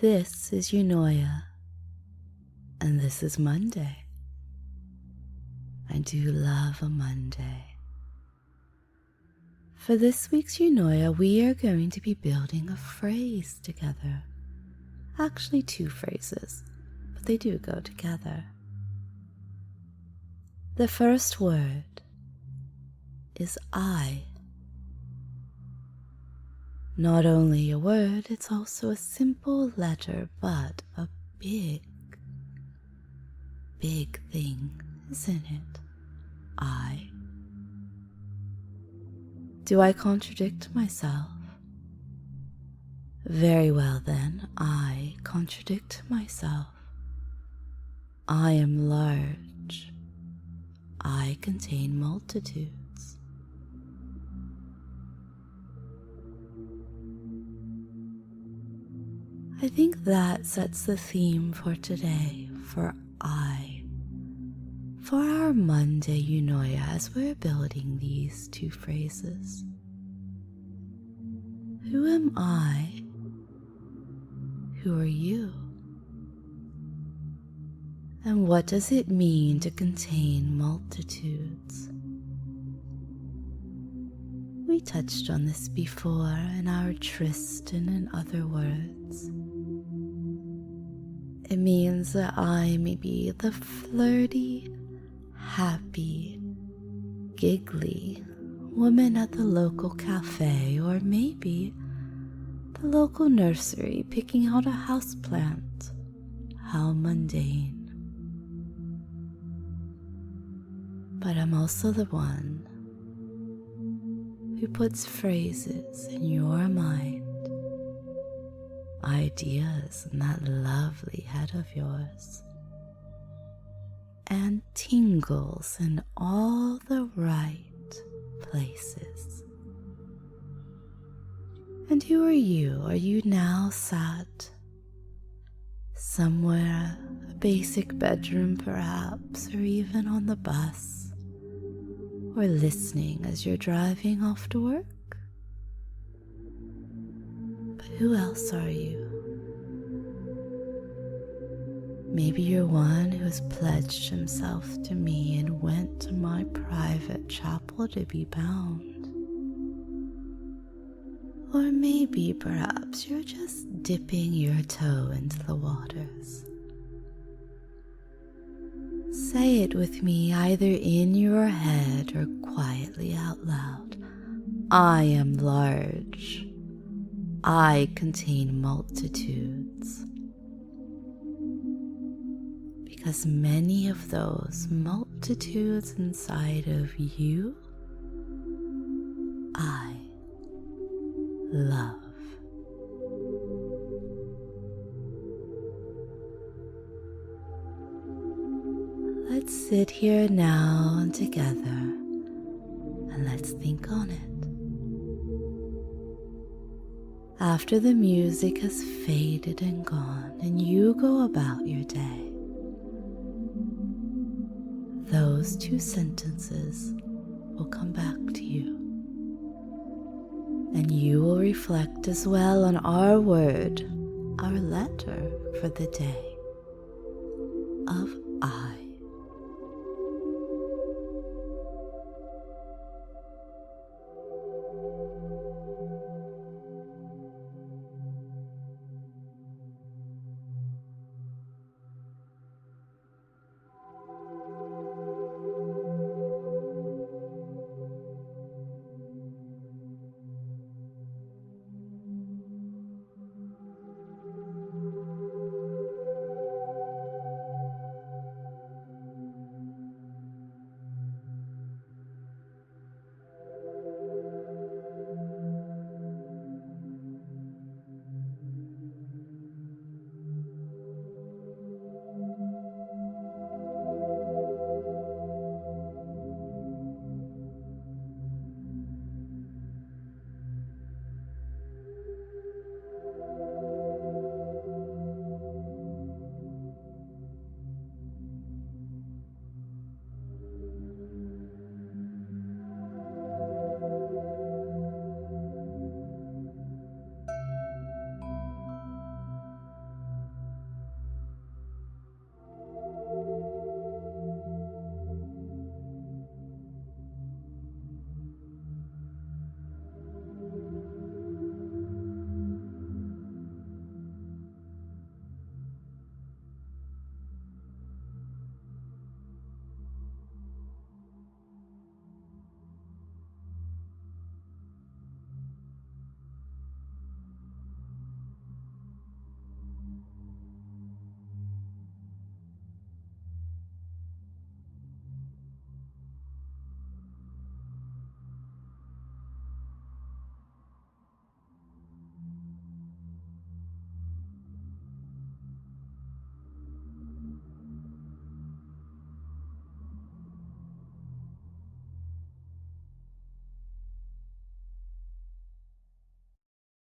This is Eunoia, and this is Monday. I do love a Monday. For this week's Eunoia, we are going to be building a phrase together. Actually, two phrases, but they do go together. The first word is I. Not only a word, it's also a simple letter, but a big thing, isn't it? I. Do I contradict myself? Very well then, I contradict myself. I am large. I contain multitudes. I think that sets the theme for today, for I. For our Monday Eunoia, as we're building these two phrases. Who am I? Who are you? And what does it mean to contain multitudes? We touched on this before in our Tristan and other words. It means that I may be the flirty, happy, giggly woman at the local cafe, or maybe the local nursery picking out a houseplant. How mundane. But I'm also the one who puts phrases in your mind, ideas in that lovely head of yours, and tingles in all the right places. And who are you? Are you now sat somewhere, a basic bedroom perhaps, or even on the bus, or listening as you're driving off to work? But who else are you? Maybe you're one who has pledged himself to me and went to my private chapel to be bound. Or maybe perhaps you're just dipping your toe into the waters. Say it with me, either in your head or quietly out loud. I am large. I contain multitudes. Because many of those multitudes inside of you, I love. Let's sit here now and together, and let's think on it. After the music has faded and gone, and you go about your day, those two sentences will come back to you. And you will reflect as well on our word, our letter for the day of I.